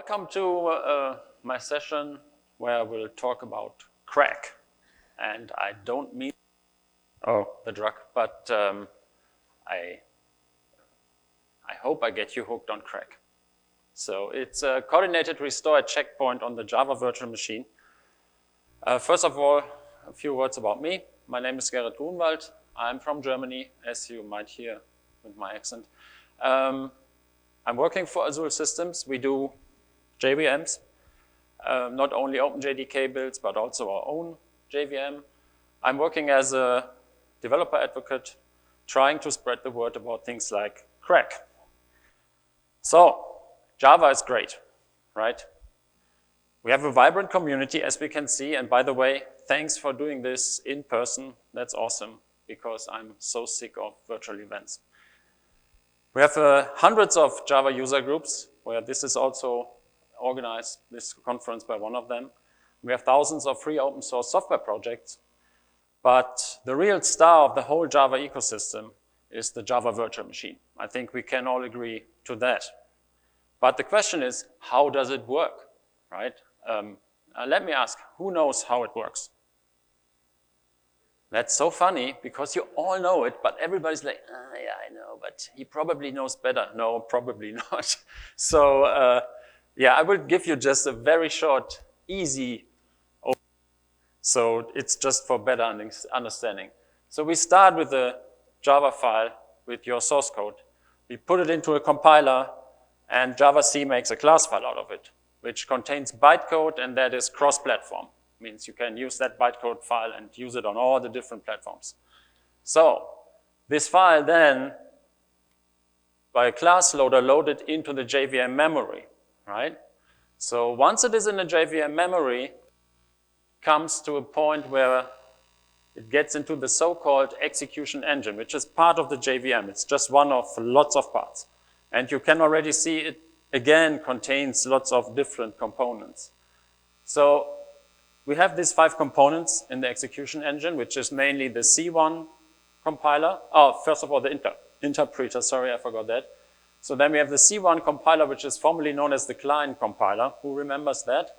Welcome to my session where I will talk about CRaC. And I don't mean the drug, but I hope I get you hooked on CRaC. So it's a coordinated restore at checkpoint on the Java virtual machine. First of all, a few words about me. My name is Gerrit Grunwald. I'm from Germany, as you might hear with my accent. I'm working for Azul Systems. We do JVMs, not only OpenJDK builds, but also our own JVM. I'm working as a developer advocate, trying to spread the word about things like CRaC. So, Java is great, right? We have a vibrant community, as we can see, and by the way, thanks for doing this in person. That's awesome, because I'm so sick of virtual events. We have hundreds of Java user groups, where this is also organized, this conference by one of them. We have thousands of free open source software projects, but the real star of the whole Java ecosystem is the Java virtual machine. I think we can all agree to that. But the question is, how does it work, right? Let me ask, who knows how it works? That's so funny, because you all know it, but everybody's like, yeah, I know, but he probably knows better. No, probably not. So, yeah, I will give you just a very short, easy overview. So it's just for better understanding. So we start with a Java file with your source code. We put it into a compiler, and Java-C makes a class file out of it, which contains bytecode, and that is cross-platform. Means you can use that bytecode file and use it on all the different platforms. So this file then, by a class loader, loaded into the JVM memory, right? So once it is in the JVM memory, it comes to a point where it gets into the so-called execution engine, which is part of the JVM. It's just one of lots of parts. And you can already see it, again, contains lots of different components. So we have these 5 components in the execution engine, which is mainly the C1 compiler. Oh, first of all, the interpreter, sorry, I forgot that. So then we have the C1 compiler, which is formerly known as the client compiler. Who remembers that?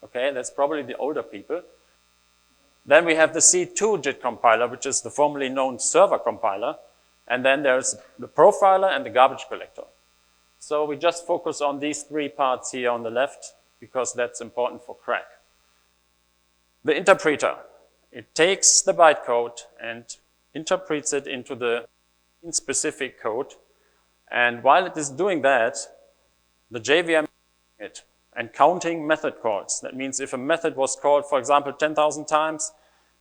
Okay, that's probably the older people. Then we have the C2 JIT compiler, which is the formerly known server compiler. And then there's the profiler and the garbage collector. So we just focus on these 3 parts here on the left, because that's important for CRaC. The interpreter, it takes the bytecode and interprets it into the specific code. And while it is doing that, the JVM it and counting method calls. That means if a method was called, for example, 10,000 times,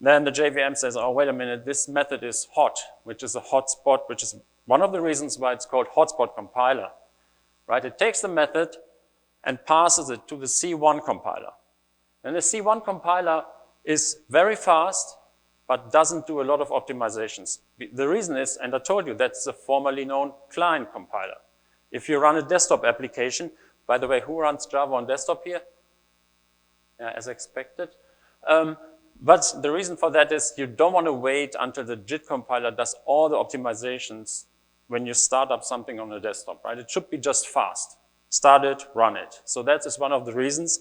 then the JVM says, oh, wait a minute, this method is hot, which is a hotspot, which is one of the reasons why it's called hotspot compiler, right? It takes the method and passes it to the C1 compiler. And the C1 compiler is very fast, but doesn't do a lot of optimizations. The reason is, and I told you, that's the formerly known client compiler. If you run a desktop application, by the way, who runs Java on desktop here? Yeah, as expected. But the reason for that is you don't want to wait until the JIT compiler does all the optimizations when you start up something on a desktop, right? It should be just fast. Start it, run it. So that is one of the reasons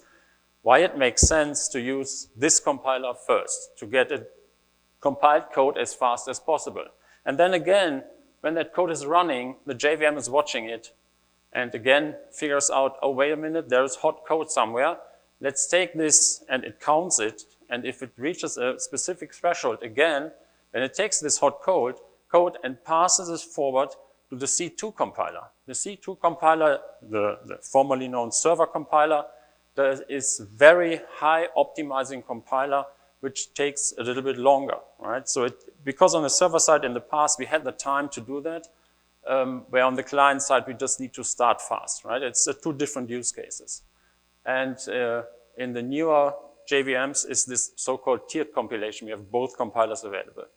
why it makes sense to use this compiler first, to get a compiled code as fast as possible. And then again, when that code is running, the JVM is watching it, and again figures out, oh, wait a minute, there's hot code somewhere. Let's take this, and it counts it, and if it reaches a specific threshold again, then it takes this hot code and passes it forward to the C2 compiler. The C2 compiler, the formerly known server compiler, there is very high optimizing compiler, which takes a little bit longer, right? So because on the server side in the past, we had the time to do that, where on the client side, we just need to start fast, right? It's 2 different use cases. And in the newer JVMs is this so-called tiered compilation. We have both compilers available.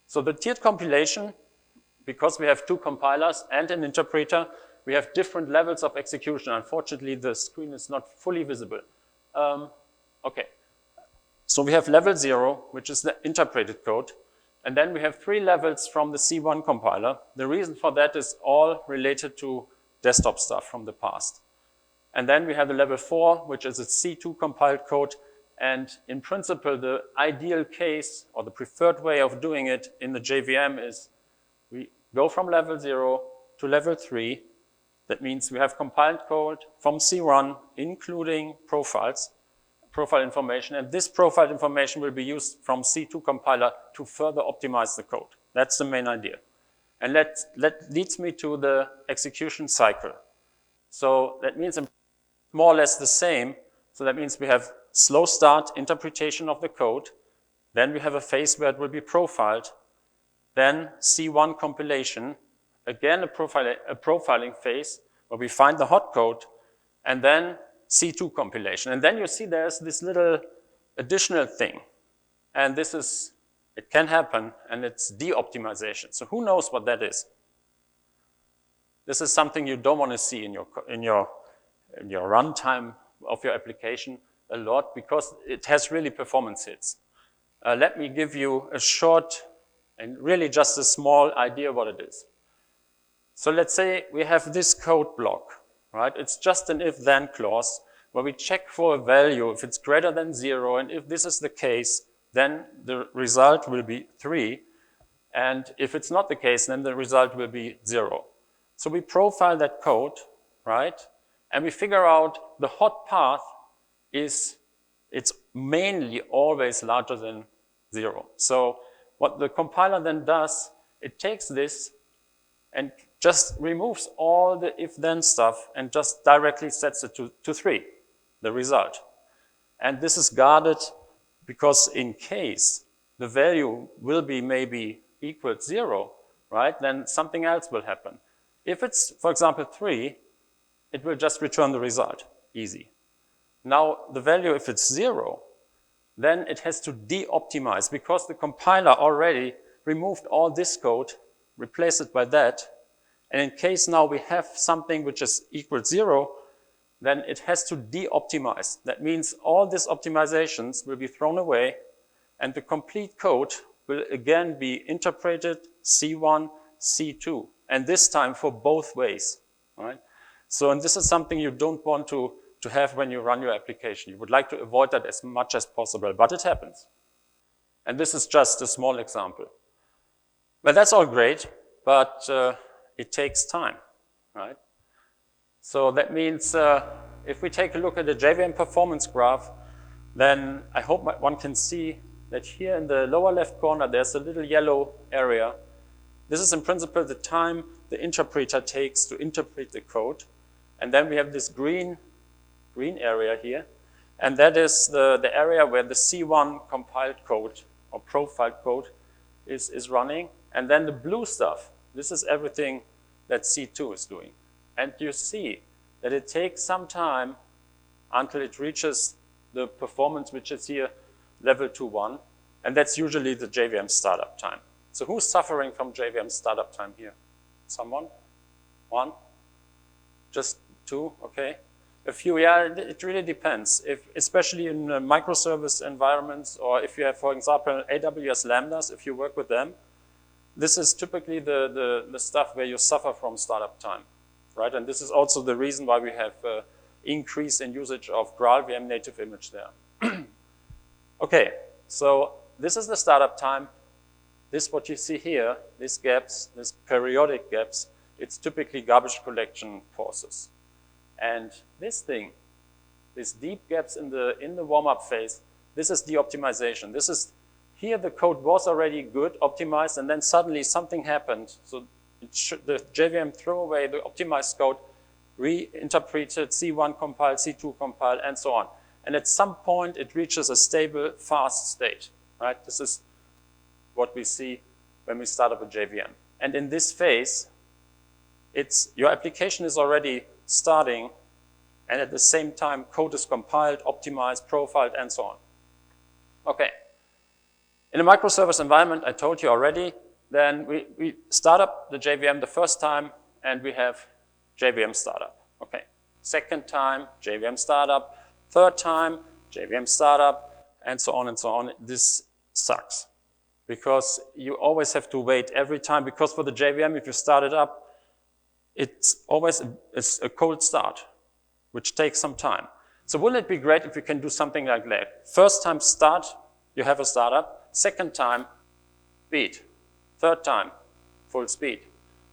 So the tiered compilation, because we have 2 compilers and an interpreter, we have different levels of execution. Unfortunately, the screen is not fully visible. Okay. So we have level 0, which is the interpreted code. And then we have 3 levels from the C1 compiler. The reason for that is all related to desktop stuff from the past. And then we have the level 4, which is a C2 compiled code. And in principle, the ideal case or the preferred way of doing it in the JVM is we go from level 0 to level 3. That means we have compiled code from C1, including profile information, and this profile information will be used from C2 compiler to further optimize the code. That's the main idea. And that leads me to the execution cycle. So that means more or less the same. So that means we have slow start interpretation of the code. Then we have a phase where it will be profiled. Then C1 compilation. Again, a profiling phase where we find the hot code. And then C2 compilation. And then you see there's this little additional thing. And this is, it can happen, and it's de-optimization. So who knows what that is? This is something you don't want to see in your runtime of your application a lot because it has really performance hits. Let me give you a short and really just a small idea what it is. So let's say we have this code block, right? It's just an if-then clause where we check for a value if it's greater than 0, and if this is the case, then the result will be 3. And if it's not the case, then the result will be 0. So we profile that code, right? And we figure out the hot path it's mainly always larger than 0. So what the compiler then does, it takes this and just removes all the if-then stuff and just directly sets it to 3, the result. And this is guarded because in case the value will be maybe equal to 0, right, then something else will happen. If it's, for example, 3, it will just return the result, easy. Now, the value, if it's 0, then it has to de-optimize because the compiler already removed all this code, replaced it by that, and in case now we have something which is equal to 0, then it has to de-optimize. That means all these optimizations will be thrown away, and the complete code will again be interpreted C1, C2, and this time for both ways, right? So, and this is something you don't want to have when you run your application. You would like to avoid that as much as possible, but it happens. And this is just a small example. Well, that's all great, but it takes time, right? So that means if we take a look at the JVM performance graph, then I hope one can see that here in the lower left corner, there's a little yellow area. This is in principle the time the interpreter takes to interpret the code. And then we have this green area here. And that is the area where the C1 compiled code or profiled code is running. And then the blue stuff, this is everything that C2 is doing. And you see that it takes some time until it reaches the performance which is here, level 2.1. And that's usually the JVM startup time. So who's suffering from JVM startup time here? Someone? One? Just two? Okay. A few, yeah, it really depends. Especially in microservice environments, or if you have, for example, AWS Lambdas, if you work with them, this is typically the stuff where you suffer from startup time, right? And this is also the reason why we have increase in usage of GraalVM native image there. Okay, so this is the startup time. This, what you see here, these gaps, these periodic gaps, it's typically garbage collection process. And this thing, these deep gaps in the warm-up phase, this is the optimization. This is, here the code was already good, optimized, and then suddenly something happened. So the JVM threw away the optimized code, reinterpreted, C1 compile, C2 compile, and so on. And at some point, it reaches a stable, fast state, right? This is what we see when we start up a JVM. And in this phase, your application is already starting, and at the same time, code is compiled, optimized, profiled, and so on. Okay. In a microservice environment, I told you already, then we start up the JVM the first time, and we have JVM startup. Okay. Second time, JVM startup. Third time, JVM startup, and so on and so on. This sucks because you always have to wait every time, because for the JVM, if you start it up, it's always a cold start. which takes some time. So wouldn't it be great if we can do something like that? First time start, you have a startup. Second time, speed. Third time, full speed.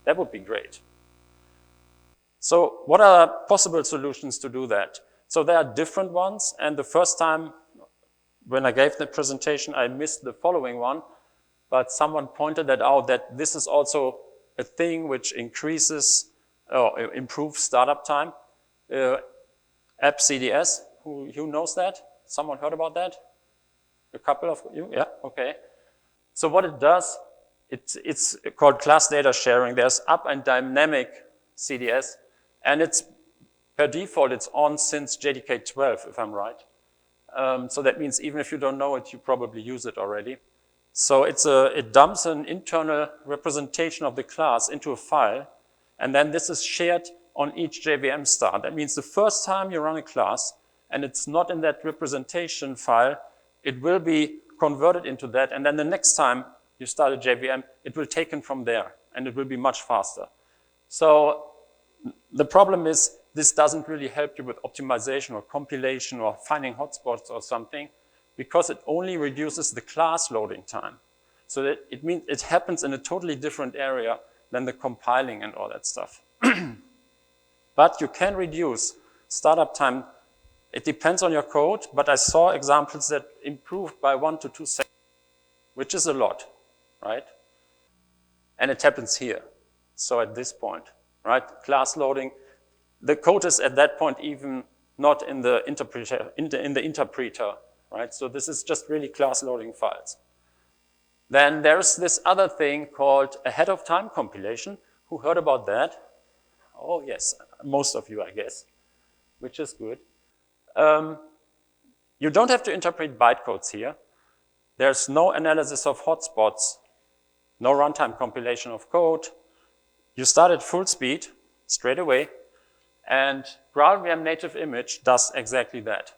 That would be great. So what are possible solutions to do that? So there are different ones, and the first time when I gave the presentation, I missed the following one, but someone pointed that out, that this is also a thing which increases or improves startup time. App CDS, who knows that? Someone heard about that? A couple of you? Yeah, okay. So what it does, it's called class data sharing. There's up and dynamic CDS, and it's per default, it's on since JDK 12, if I'm right. So that means even if you don't know it, you probably use it already. So it dumps an internal representation of the class into a file, and then this is shared on each JVM start. That means the first time you run a class and it's not in that representation file, it will be converted into that, and then the next time you start a JVM, it will take it from there, and it will be much faster. So the problem is this doesn't really help you with optimization or compilation or finding hotspots or something, because it only reduces the class loading time. So that it means it happens in a totally different area than the compiling and all that stuff. But you can reduce startup time. It depends on your code, but I saw examples that improved by 1 to 2 seconds, which is a lot, right? And it happens here. So at this point, right? Class loading. The code is at that point even not in the interpreter, right? So this is just really class loading files. Then there's this other thing called ahead of time compilation. Who heard about that? Oh yes, most of you, I guess, which is good. You don't have to interpret bytecodes here. There's no analysis of hotspots, no runtime compilation of code. You start at full speed straight away, and GraalVM native image does exactly that.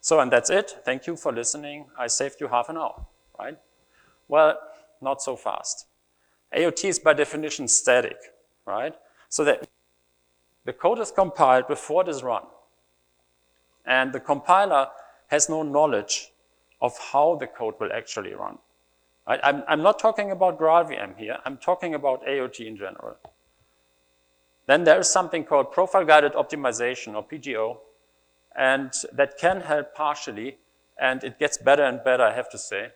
So, and that's it. Thank you for listening. I saved you half an hour, right? Well, not so fast. AOT is by definition static, right? So that the code is compiled before it is run. And the compiler has no knowledge of how the code will actually run. Right? I'm not talking about GraalVM here. I'm talking about AOT in general. Then there is something called profile-guided optimization, or PGO, and that can help partially, and it gets better and better, I have to say.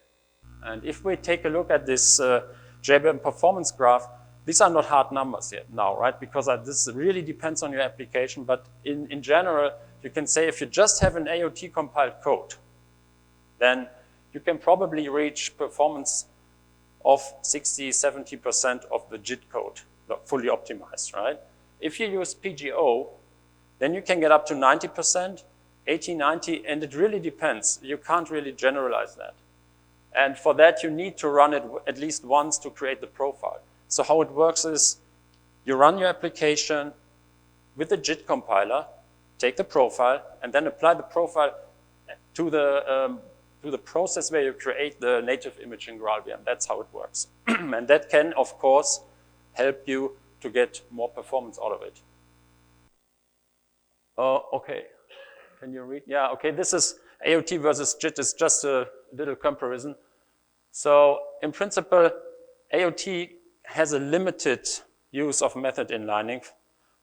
And if we take a look at this JVM performance graph, these are not hard numbers yet now, right? Because this really depends on your application, but in general, you can say if you just have an AOT compiled code, then you can probably reach performance of 60, 70% of the JIT code, fully optimized, right? If you use PGO, then you can get up to 90%, 80, 90, and it really depends. You can't really generalize that. And for that, you need to run it at least once to create the profile. So how it works is you run your application with the JIT compiler, take the profile, and then apply the profile to the process where you create the native image in GraalVM. That's how it works. And that can, of course, help you to get more performance out of it. Okay, can you read? Yeah, okay, this is AOT versus JIT is just a little comparison. So in principle, AOT has a limited use of method inlining,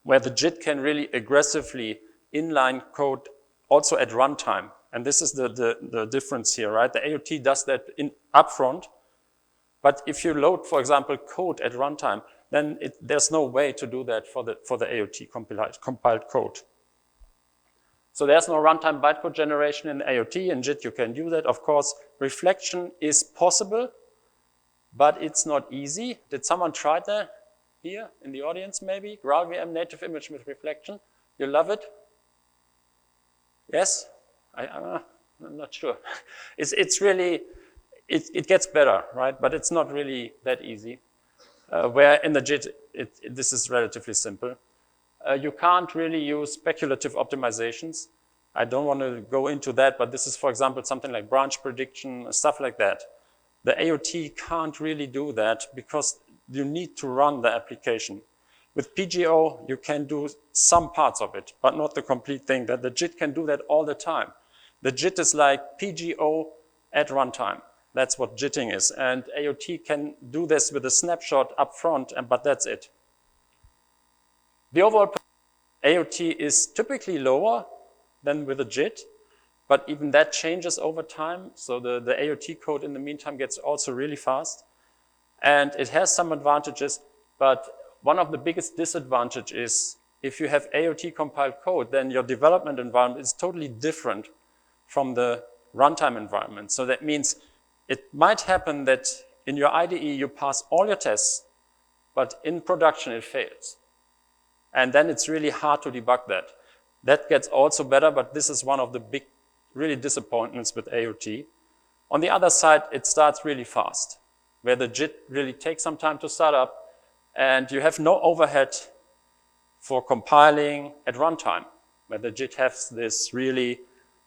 where the JIT can really aggressively inline code also at runtime. And this is the difference here, right? The AOT does that upfront, but if you load, for example, code at runtime, then there's no way to do that for the AOT compiled code. So there's no runtime bytecode generation in AOT. In JIT, you can do that. Of course, reflection is possible, but it's not easy. Did someone try that here in the audience, maybe? GraalVM native image with reflection. You love it? Yes? I'm not sure. It's really, it gets better, right? But it's not really that easy. Where in the JIT, this is relatively simple. You can't really use speculative optimizations. I don't want to go into that, but this is, for example, something like branch prediction, stuff like that. The AOT can't really do that because you need to run the application. With PGO, you can do some parts of it, but not the complete thing. That the JIT can do that all the time. The JIT is like PGO at runtime. That's what JITting is. And AOT can do this with a snapshot up front, but that's it. The overall AOT is typically lower than with a JIT, but even that changes over time. So the AOT code in the meantime gets also really fast. And it has some advantages, but one of the biggest disadvantages is if you have AOT compiled code, then your development environment is totally different from the runtime environment. So that means it might happen that in your IDE you pass all your tests, but in production it fails. And then it's really hard to debug that. That gets also better, but this is one of the big, really disappointments with AOT. On the other side, it starts really fast, where the JIT really takes some time to start up, and you have no overhead for compiling at runtime, where the JIT has this really,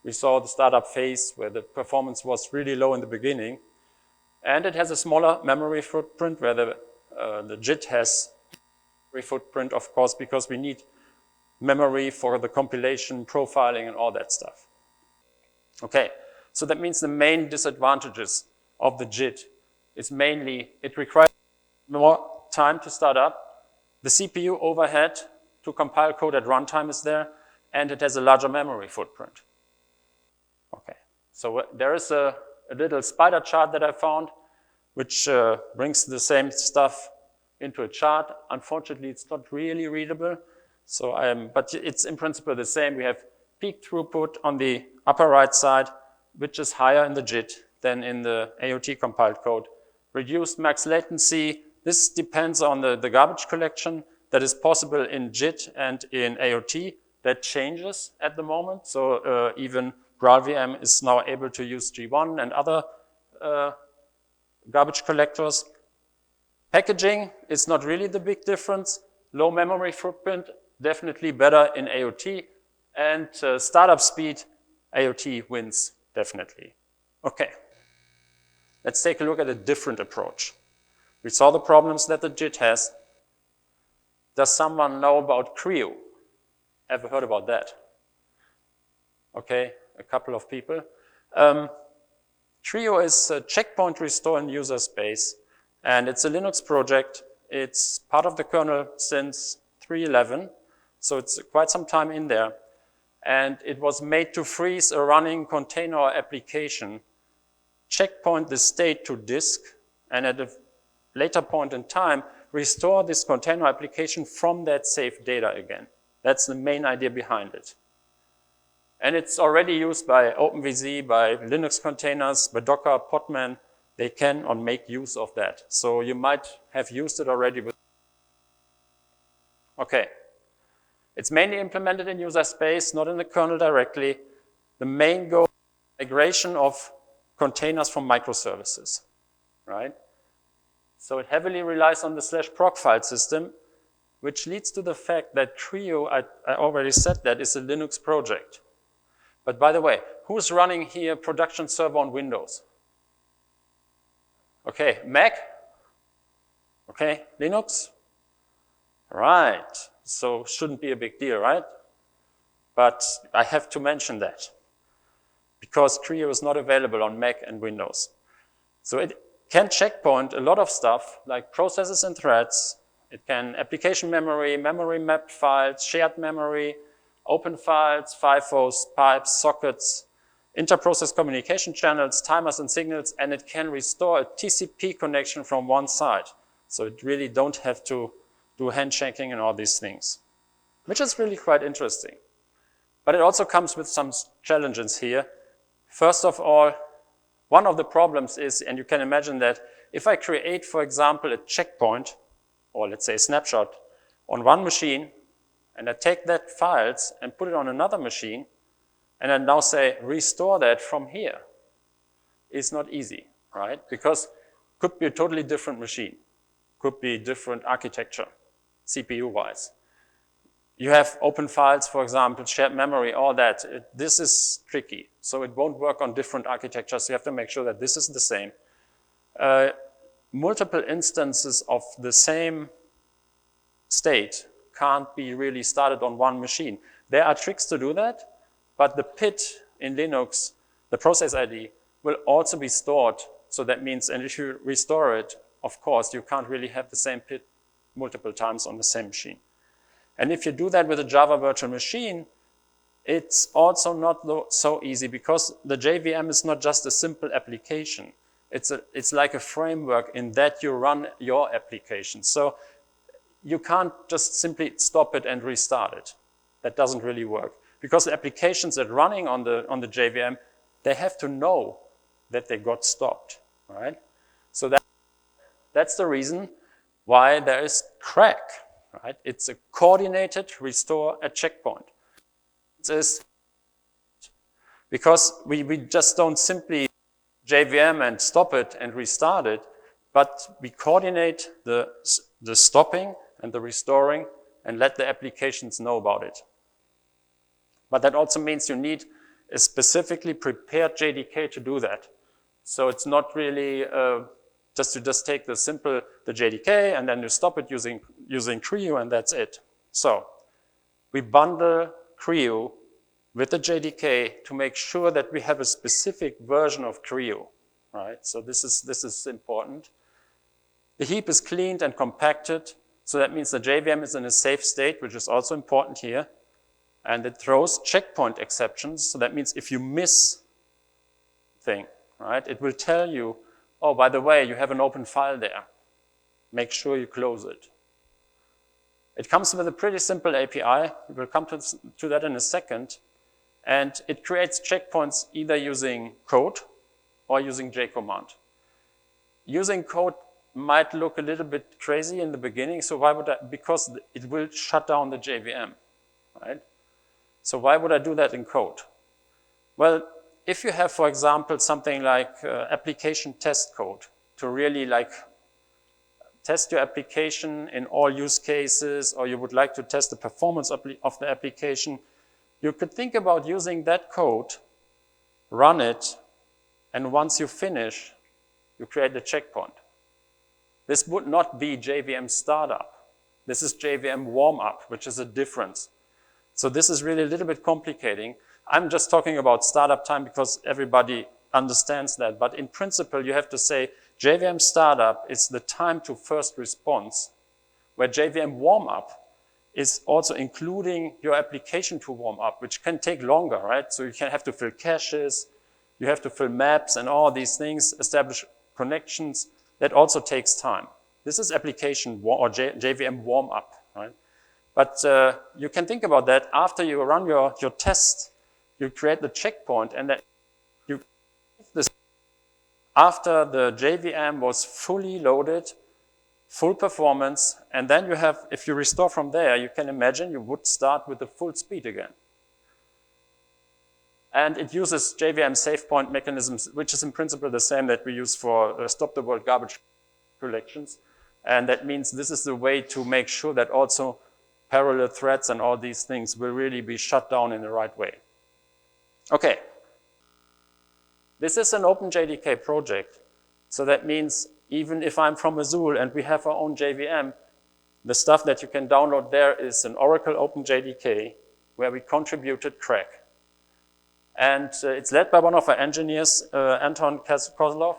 we saw the startup phase where the performance was really low in the beginning, and it has a smaller memory footprint where the JIT has memory footprint, of course, because we need memory for the compilation, profiling, and all that stuff. Okay, so that means the main disadvantages of the JIT is mainly it requires more time to start up, the CPU overhead to compile code at runtime is there, and it has a larger memory footprint. Okay, so there is a little spider chart that I found, which brings the same stuff into a chart. Unfortunately, it's not really readable, so but it's in principle the same. We have peak throughput on the upper right side, which is higher in the JIT than in the AOT compiled code. Reduced max latency. This depends on the garbage collection that is possible in JIT and in AOT. That changes at the moment. So even GraalVM is now able to use G1 and other garbage collectors. Packaging is not really the big difference. Low memory footprint, definitely better in AOT. And startup speed, AOT wins, definitely. Okay, let's take a look at a different approach. We saw the problems that the JIT has. Does someone know about CRaC? Ever heard about that? Okay, a couple of people. CRaC is a checkpoint restore in user space, and it's a Linux project. It's part of the kernel since 3.11, so it's quite some time in there. And it was made to freeze a running container application, checkpoint the state to disk, and at a later point in time, restore this container application from that saved data again. That's the main idea behind it. And it's already used by OpenVZ, by Linux containers, by Docker, Podman. They can or make use of that. So you might have used it already. Okay. It's mainly implemented in user space, not in the kernel directly. The main goal is migration of containers from microservices, right? So it heavily relies on the /proc file system, which leads to the fact that CRaC, I already said that, is a Linux project. But by the way, who's running here production server on Windows? Okay, Mac? Okay, Linux? Right, so shouldn't be a big deal, right? But I have to mention that because CRaC is not available on Mac and Windows. So it can checkpoint a lot of stuff like processes and threads. It can application memory, memory mapped files, shared memory, open files, FIFOs, pipes, sockets, inter-process communication channels, timers and signals, and it can restore a TCP connection from one side. So it really don't have to do handshaking and all these things, which is really quite interesting. But it also comes with some challenges here. First of all, one of the problems is, and you can imagine that if I create, for example, a checkpoint, or let's say a snapshot, on one machine, and I take that files and put it on another machine, and I now say restore that from here, it's not easy, right? Because it could be a totally different machine, could be different architecture, CPU-wise. You have open files, for example, shared memory, all that. This is tricky, so it won't work on different architectures. You have to make sure that this is the same. Multiple instances of the same state can't be really started on one machine. There are tricks to do that, but the PID in Linux, the process ID, will also be stored. So that means, and if you restore it, of course, you can't really have the same PID multiple times on the same machine. And if you do that with a Java virtual machine, it's also not so easy because the JVM is not just a simple application. It's like a framework in that you run your application. So you can't just simply stop it and restart it. That doesn't really work. Because the applications that are running on the JVM, they have to know that they got stopped, right? So that's the reason why there is CRaC, right? It's a coordinated restore at checkpoint. It is because we just don't simply JVM and stop it and restart it, but we coordinate the stopping and the restoring and let the applications know about it. But that also means you need a specifically prepared JDK to do that. So it's not really just take the JDK and then you stop it using CRaC and that's it. So we bundle CRaC with the JDK to make sure that we have a specific version of CRaC, right? So this is important. The heap is cleaned and compacted. So that means the JVM is in a safe state, which is also important here. And it throws checkpoint exceptions. So that means if you miss thing, right, it will tell you, oh, by the way, you have an open file there. Make sure you close it. It comes with a pretty simple API. We'll come to that in a second. And it creates checkpoints either using code or using JCommand. Using code might look a little bit crazy in the beginning. So why would I? Because it will shut down the JVM, right? So why would I do that in code? Well, if you have, for example, something like application test code to really like test your application in all use cases, or you would like to test the performance of the application, you could think about using that code, run it, and once you finish, you create a checkpoint. This would not be JVM startup. This is JVM warmup, which is a difference. So this is really a little bit complicating. I'm just talking about startup time because everybody understands that. But in principle, you have to say JVM startup is the time to first response, where JVM warmup is also including your application to warm up, which can take longer, right? So you can have to fill caches, you have to fill maps and all these things, establish connections. That also takes time. This is application or JVM warm up, right? But you can think about that after you run your test, you create the checkpoint and then you this after the JVM was fully loaded, full performance, and then you have, if you restore from there, you can imagine you would start with the full speed again. And it uses JVM save point mechanisms, which is in principle the same that we use for stop the world garbage collections. And that means this is the way to make sure that also parallel threads and all these things will really be shut down in the right way. Okay. This is an OpenJDK project. So that means even if I'm from Azul and we have our own JVM, the stuff that you can download there is an Oracle OpenJDK where we contributed CRaC. And it's led by one of our engineers, Anton Kozlov.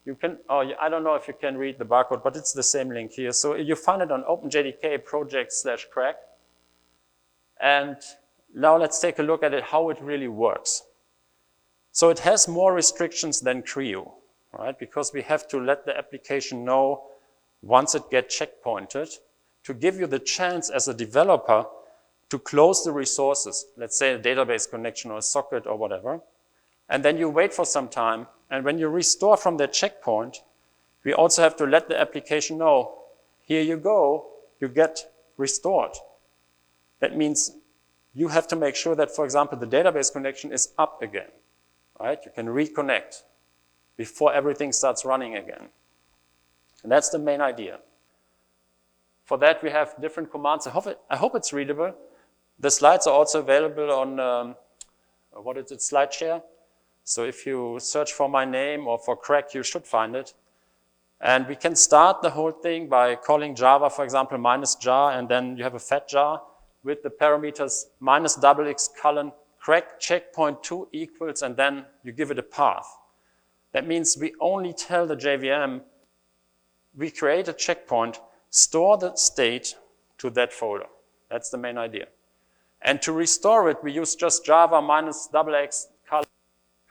You can, I don't know if you can read the barcode, but it's the same link here. So you find it on OpenJDK project/CRaC. And now let's take a look at it, how it really works. So it has more restrictions than CRaC, right? Because we have to let the application know once it gets checkpointed to give you the chance as a developer to close the resources, let's say a database connection or a socket or whatever, and then you wait for some time, and when you restore from that checkpoint, we also have to let the application know, here you go, you get restored. That means you have to make sure that, for example, the database connection is up again, right? You can reconnect before everything starts running again. And that's the main idea. For that, we have different commands. I hope it's readable. The slides are also available on, what is it, SlideShare. So if you search for my name or for CRaC, you should find it. And we can start the whole thing by calling Java, for example, -jar, and then you have a fat jar with the parameters -XX colon CRaC checkpoint 2 equals, and then you give it a path. That means we only tell the JVM, we create a checkpoint, store the state to that folder. That's the main idea. And to restore it, we use just Java -XX colon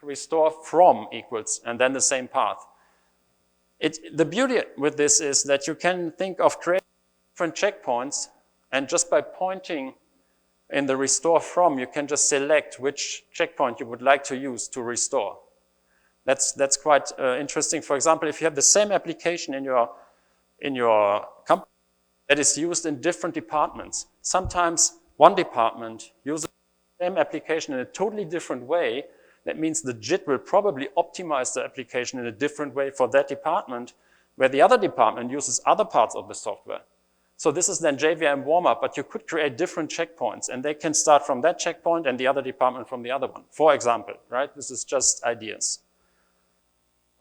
restore from equals, and then the same path. The beauty with this is that you can think of creating different checkpoints, and just by pointing in the restore from, you can just select which checkpoint you would like to use to restore. That's quite interesting. For example, if you have the same application in your company that is used in different departments, sometimes one department uses the same application in a totally different way. That means the JIT will probably optimize the application in a different way for that department, where the other department uses other parts of the software. So this is then JVM warmup, but you could create different checkpoints, and they can start from that checkpoint and the other department from the other one, for example, right? This is just ideas.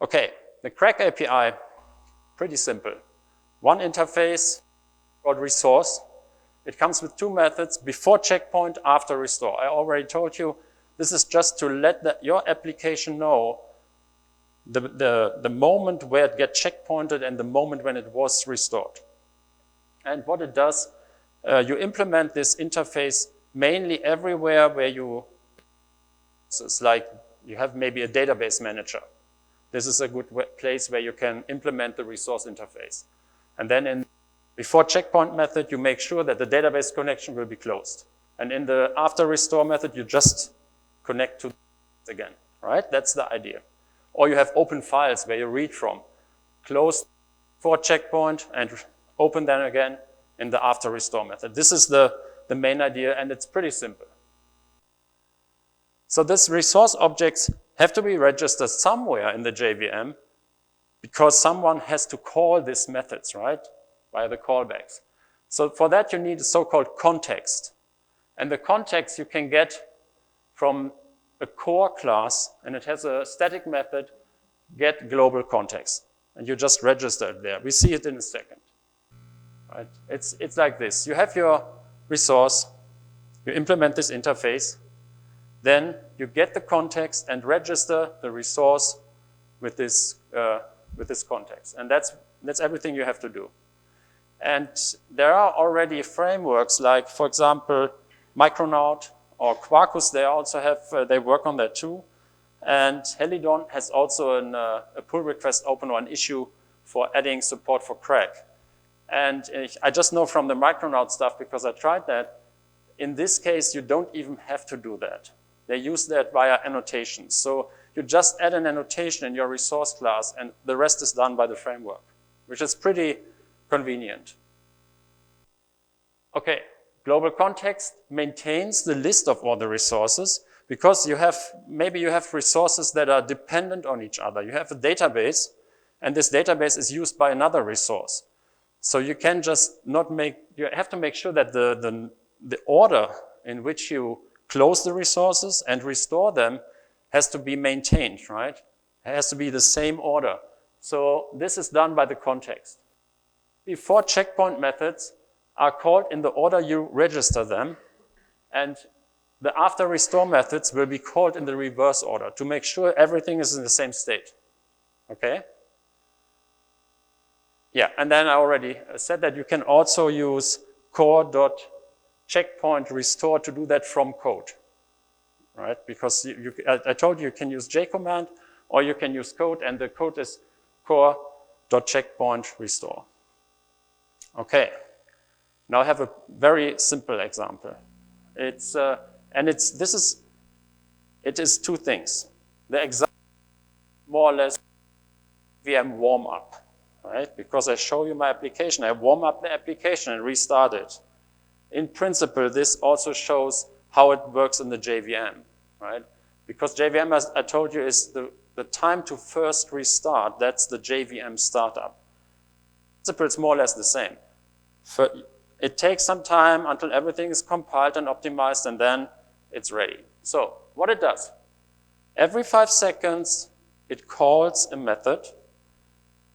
Okay, the CRaC API, pretty simple. One interface called resource. It comes with two methods, before checkpoint, after restore. I already told you, this is just to let your application know the moment where it gets checkpointed and the moment when it was restored. And what it does, you implement this interface mainly everywhere where so it's like you have maybe a database manager. This is a good place where you can implement the resource interface. And then in before checkpoint method, you make sure that the database connection will be closed. And in the after restore method, you just connect to again, right? That's the idea. Or you have open files where you read from. Close for checkpoint and open them again in the after restore method. This is the main idea, and it's pretty simple. So these resource objects have to be registered somewhere in the JVM because someone has to call these methods, right? Via the callbacks. So for that, you need a so-called context. And the context you can get from a core class, and it has a static method, get global context. And you just register it there. We see it in a second. Right? It's like this. You have your resource, you implement this interface, then you get the context and register the resource with this context. And that's everything you have to do. And there are already frameworks like, for example, Micronaut or Quarkus. They also have, they work on that too. And Helidon has also a pull request open or an issue for adding support for CRaC. And I just know from the Micronaut stuff, because I tried that, in this case, you don't even have to do that. They use that via annotations. So you just add an annotation in your resource class, and the rest is done by the framework, which is pretty convenient. Okay, global context maintains the list of all the resources, because maybe you have resources that are dependent on each other. You have a database, and this database is used by another resource. So you can just you have to make sure that the order in which you close the resources and restore them has to be maintained, right? It has to be the same order. So this is done by the context. Before checkpoint methods are called in the order you register them, and the after restore methods will be called in the reverse order to make sure everything is in the same state. Okay? Yeah, and then I already said that you can also use core.checkpoint restore to do that from code, right? Because I told you can use J command or you can use code, and the code is core.checkpoint restore. Okay, now I have a very simple example. It is two things. The example more or less VM warm up. Right? Because I show you my application, I warm up the application and restart it. In principle, this also shows how it works in the JVM, right? Because JVM, as I told you, is the time to first restart. That's the JVM startup. In principle, it's more or less the same. It takes some time until everything is compiled and optimized, and then it's ready. So what it does, every 5 seconds, it calls a method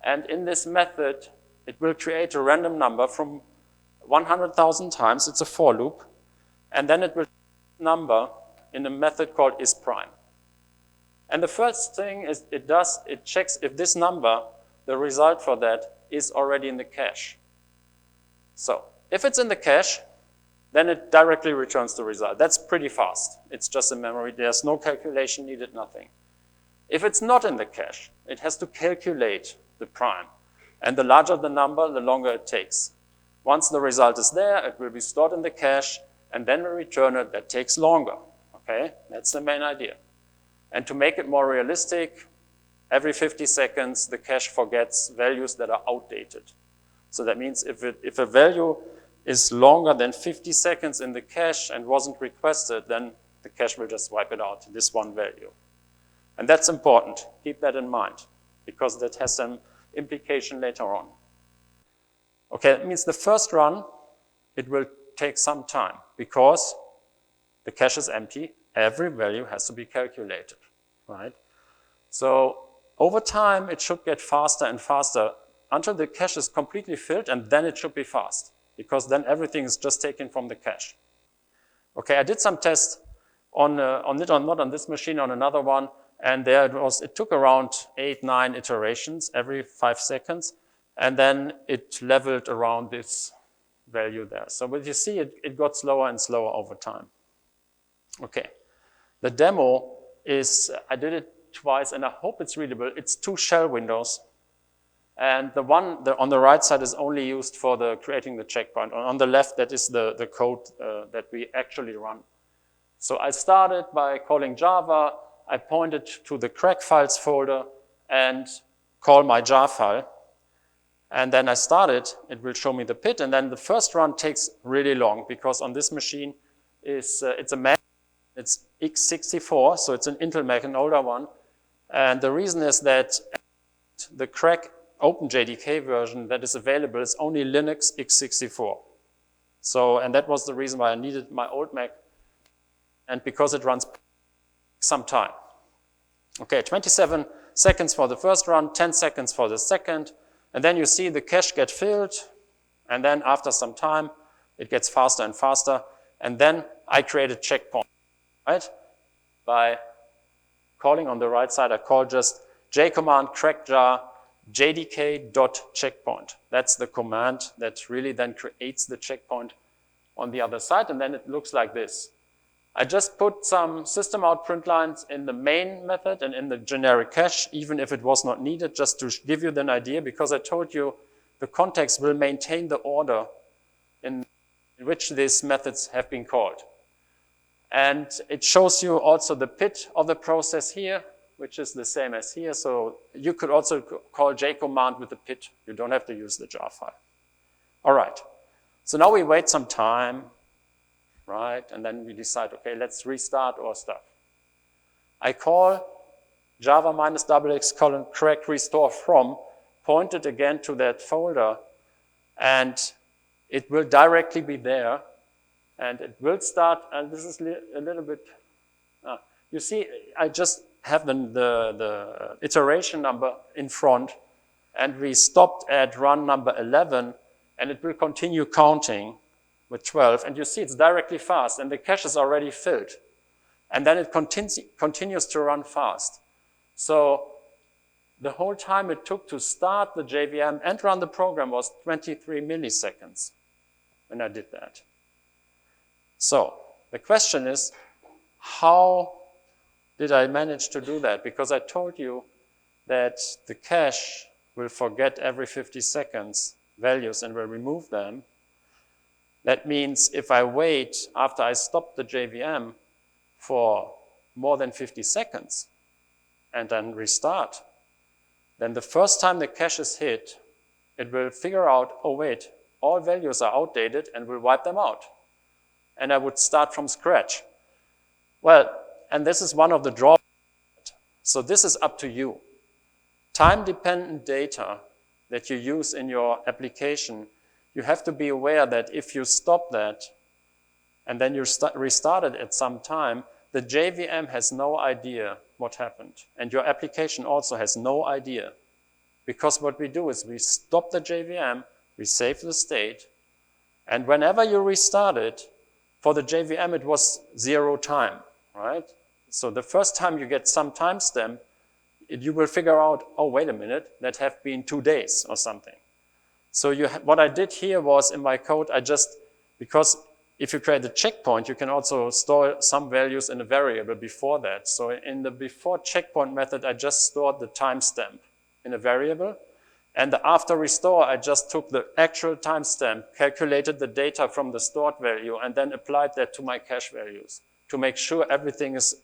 And in this method, it will create a random number from 100,000 times. It's a for loop. And then it will number in a method called isPrime. And the first thing is it checks if this number, the result for that, is already in the cache. So if it's in the cache, then it directly returns the result. That's pretty fast. It's just a memory. There's no calculation needed, nothing. If it's not in the cache, it has to calculate the prime. And the larger the number, the longer it takes. Once the result is there, it will be stored in the cache, and then we return it. That takes longer. Okay, that's the main idea. And to make it more realistic, every 50 seconds, the cache forgets values that are outdated. So that means if a value is longer than 50 seconds in the cache and wasn't requested, then the cache will just wipe it out, this one value. And that's important. Keep that in mind, because that has some implication later on. Okay, that means the first run, it will take some time, because the cache is empty. Every value has to be calculated, right? So over time, it should get faster and faster until the cache is completely filled, and then it should be fast, because then everything is just taken from the cache. Okay, I did some tests not on this machine, on another one, and there it took around 8-9 iterations every 5 seconds, and then it leveled around this value there. So what you see, it got slower and slower over time. Okay, the demo is, I did it twice, and I hope it's readable. It's 2 shell windows. And the one on the right side is only used for creating the checkpoint. On the left, that is the code that we actually run. So I started by calling Java. I pointed to the CRaC files folder and call my jar file. And then I started. It will show me the PID. And then the first run takes really long, because on this machine, it's a Mac. It's x64, so it's an Intel Mac, an older one. And the reason is that the CRaC OpenJDK version that is available is only Linux x64. So, and that was the reason why I needed my old Mac, and because it runs some time. Okay, 27 seconds for the first run, 10 seconds for the second, and then you see the cache get filled, and then after some time, it gets faster and faster, and then I create a checkpoint, right? By calling on the right side, I call just J command CRaC jar jdk.checkpoint. That's the command that really then creates the checkpoint on the other side, and then it looks like this. I just put some system out print lines in the main method and in the generic cache, even if it was not needed, just to give you an idea, because I told you the context will maintain the order in which these methods have been called. And it shows you also the PID of the process here, which is the same as here. So you could also call J command with the PID. You don't have to use the jar file. All right. So now we wait some time, right? And then we decide, okay, let's restart our stuff. I call java -XX CRaC restore from, pointed again to that folder, and it will directly be there. And it will start, and this is a little bit, you see, I just have the iteration number in front, and we stopped at run number 11, and it will continue counting with 12, and you see it's directly fast, and the cache is already filled. And then it continues to run fast. So the whole time it took to start the JVM and run the program was 23 milliseconds when I did that. So the question is, how did I manage to do that? Because I told you that the cache will forget every 50 seconds values and will remove them. That means if I wait after I stop the JVM for more than 50 seconds and then restart, then the first time the cache is hit, it will figure out, oh wait, all values are outdated, and will wipe them out. And I would start from scratch. Well, and this is one of the drawbacks. So this is up to you. Time-dependent data that you use in your application, you have to be aware that if you stop that and then you restart it at some time, the JVM has no idea what happened. And your application also has no idea, because what we do is we stop the JVM, we save the state, and whenever you restart it, for the JVM it was 0 time, right? So the first time you get some timestamp, you will figure out, oh, wait a minute, that have been 2 days or something. So what I did here was in my code, because if you create a checkpoint, you can also store some values in a variable before that. So in the before checkpoint method, I just stored the timestamp in a variable. And after restore, I just took the actual timestamp, calculated the data from the stored value, and then applied that to my cache values to make sure everything is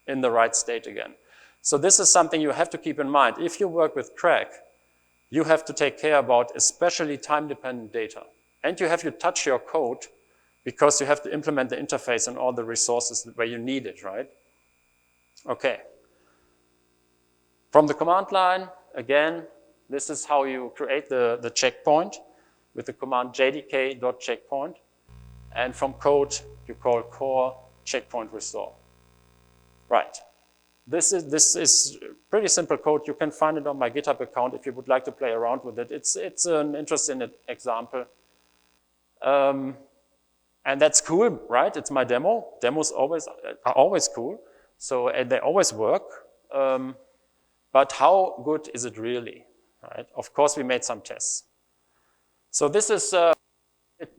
in the right state again. So this is something you have to keep in mind. If you work with CRaC, you have to take care about especially time-dependent data. And you have to touch your code because you have to implement the interface and all the resources where you need it, right? Okay. From the command line, again, this is how you create the checkpoint with the command jdk.checkpoint. And from code, you call core checkpoint restore. Right. This is pretty simple code. You can find it on my GitHub account if you would like to play around with it. It's an interesting example. And that's cool, right? It's my demo. Demos are always cool. So they always work. But how good is it really? Right? Of course, we made some tests. So this is,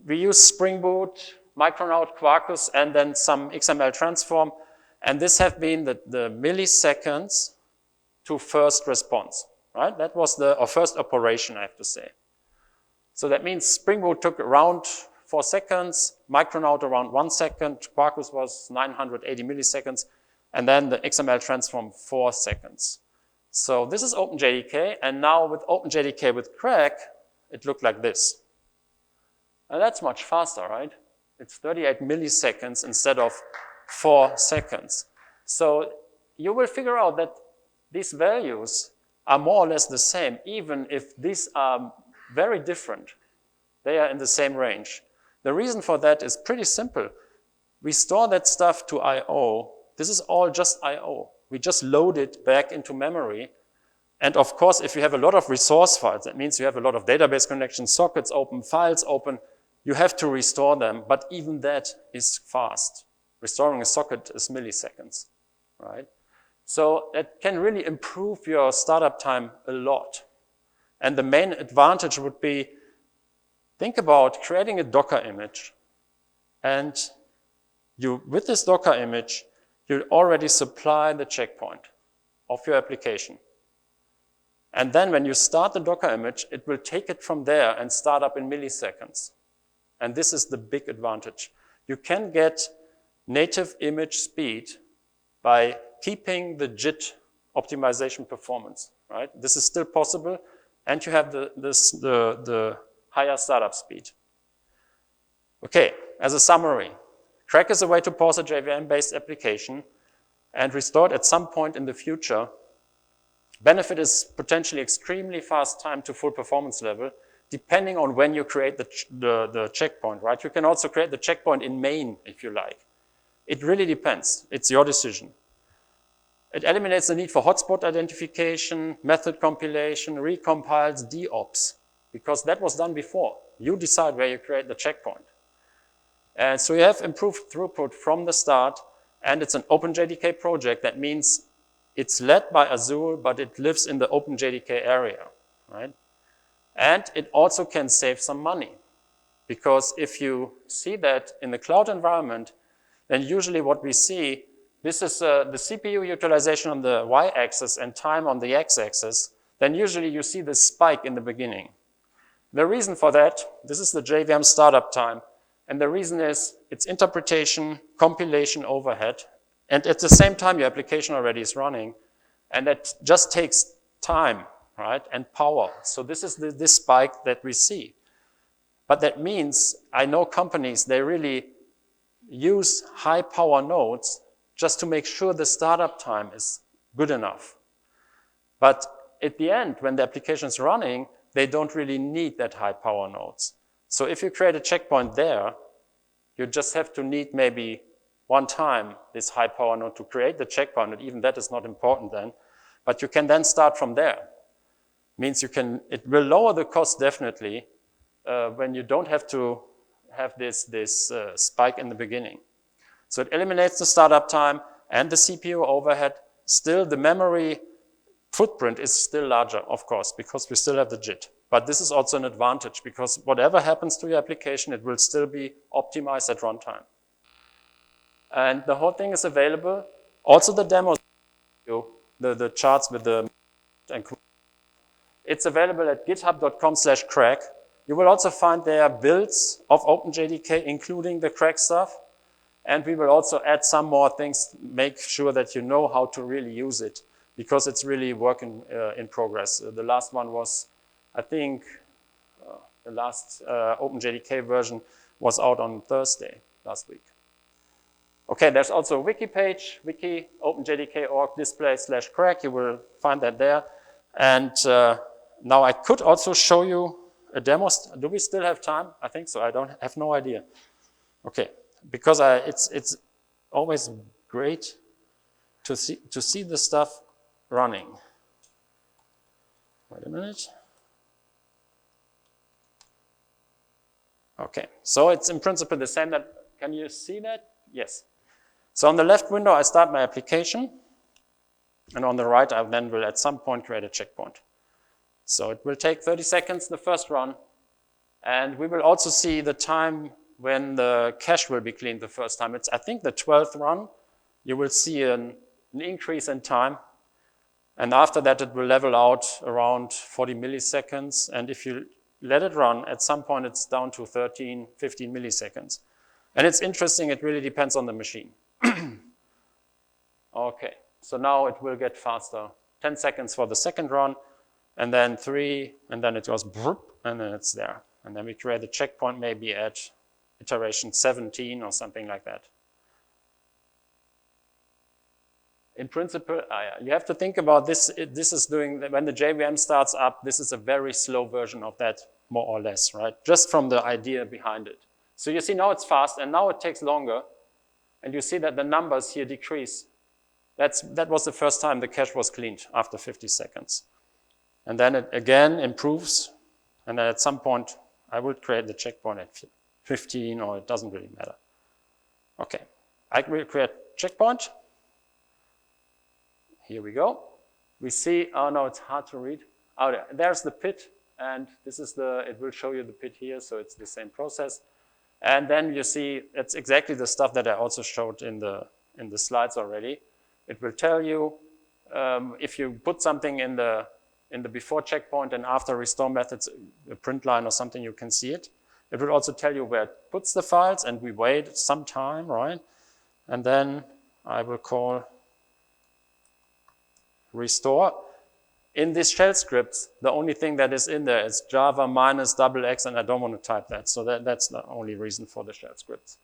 we use Spring Boot, Micronaut, Quarkus, and then some XML transform. And this have been the milliseconds to first response, right? That was or first operation, I have to say. So that means Spring Boot took around 4 seconds, Micronaut around 1 second, Quarkus was 980 milliseconds, and then the XML transform 4 seconds. So this is OpenJDK, and now with OpenJDK with CRaC, it looked like this. And that's much faster, right? It's 38 milliseconds instead of 4 seconds. So you will figure out that these values are more or less the same, even if these are very different. They are in the same range. The reason for that is pretty simple. We store that stuff to I/O. This is all just I/O. We just load it back into memory. And of course, if you have a lot of resource files, that means you have a lot of database connections, sockets open, files open, you have to restore them, but even that is fast. Restoring a socket is milliseconds, right? So that can really improve your startup time a lot. And the main advantage would be, think about creating a Docker image. And with this Docker image, you already supply the checkpoint of your application. And then when you start the Docker image, it will take it from there and start up in milliseconds. And this is the big advantage. You can get native image speed by keeping the JIT optimization performance, right? This is still possible, and you have the higher startup speed. Okay, as a summary, CRaC is a way to pause a JVM-based application and restore it at some point in the future. Benefit is potentially extremely fast time to full performance level, depending on when you create the checkpoint, right? You can also create the checkpoint in main, if you like. It really depends. It's your decision. It eliminates the need for hotspot identification, method compilation, recompiles, deops, because that was done before. You decide where you create the checkpoint. And so you have improved throughput from the start, and it's an OpenJDK project. That means it's led by Azure, but it lives in the OpenJDK area, right? And it also can save some money, because if you see that in the cloud environment, then usually what we see, this is the CPU utilization on the y-axis and time on the x-axis, then usually you see this spike in the beginning. The reason for that, this is the JVM startup time, and the reason is it's interpretation, compilation overhead, and at the same time your application already is running, and that just takes time, right, and power. So this is this spike that we see. But that means, I know companies, they really use high power nodes just to make sure the startup time is good enough. But at the end, when the application is running, they don't really need that high power nodes. So if you create a checkpoint there, you just have to need maybe one time this high power node to create the checkpoint, and even that is not important then. But you can then start from there. means it will lower the cost definitely when you don't have to have this spike in the beginning. So it eliminates the startup time and the CPU overhead. Still, the memory footprint is still larger, of course, because we still have the JIT. But this is also an advantage because whatever happens to your application, it will still be optimized at runtime. And the whole thing is available. Also the demos, the charts with the, it's available at github.com/CRaC. You will also find there builds of OpenJDK, including the CRaC stuff. And we will also add some more things, make sure that you know how to really use it, because it's really work in progress. The last one was, I think, the last OpenJDK version was out on Thursday last week. Okay, there's also a wiki page, wiki openjdk.org display/CRaC. You will find that there. And now I could also show you a demo. Do we still have time? I think so. I have no idea. Okay, because it's always great to see the stuff running. Wait a minute. Okay, so it's in principle the same. Can you see that? Yes. So on the left window, I start my application. And on the right, I then will at some point create a checkpoint. So it will take 30 seconds, the first run. And we will also see the time when the cache will be cleaned the first time. It's, I think, the 12th run. You will see an increase in time. And after that, it will level out around 40 milliseconds. And if you let it run, at some point, it's down to 13, 15 milliseconds. And it's interesting. It really depends on the machine. Okay, so now it will get faster. 10 seconds for the second run, and then 3, and then it goes, and then it's there. And then we create a checkpoint maybe at iteration 17 or something like that. In principle, you have to think about this. This is doing, when the JVM starts up, this is a very slow version of that, more or less, right? Just from the idea behind it. So you see now it's fast, and now it takes longer. And you see that the numbers here decrease. That was the first time the cache was cleaned after 50 seconds. And then it again improves. And then at some point, I would create the checkpoint at 15, or it doesn't really matter. Okay, I will create checkpoint. Here we go. We see, oh no, it's hard to read. Oh, there's the pit. And this is it will show you the pit here. So it's the same process. And then you see it's exactly the stuff that I also showed in the slides already. It will tell you if you put something in the before checkpoint and after restore methods, a print line or something, you can see it. It will also tell you where it puts the files, and we wait some time, right? And then I will call restore. In these shell scripts, the only thing that is in there is Java -XX, and I don't want to type that. So that's the only reason for the shell scripts.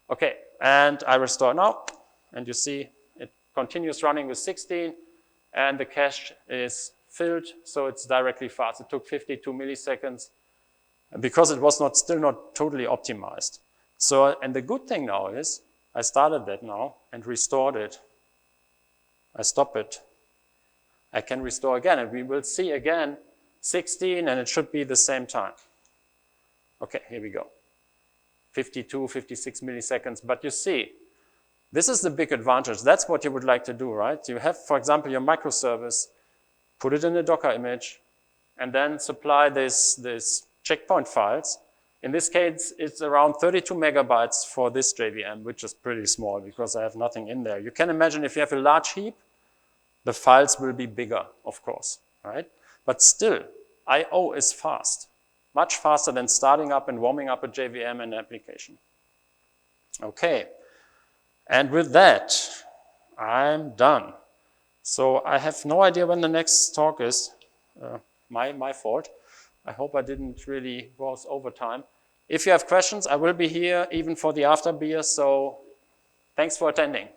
Okay, and I restore now. And you see it continues running with 16, and the cache is filled, so it's directly fast. It took 52 milliseconds because it was still not totally optimized. So, and the good thing now is I started that now and restored it. I stop it. I can restore again, and we will see again 16, and it should be the same time. Okay, here we go. 52, 56 milliseconds, but you see, this is the big advantage. That's what you would like to do, right? You have, for example, your microservice, put it in a Docker image, and then supply this checkpoint files. In this case, it's around 32 megabytes for this JVM, which is pretty small because I have nothing in there. You can imagine if you have a large heap, the files will be bigger, of course, right? But still, I/O is fast, much faster than starting up and warming up a JVM and application. Okay, and with that, I'm done. So I have no idea when the next talk is. My fault. I hope I didn't really go over time. If you have questions, I will be here even for the after beer, so thanks for attending.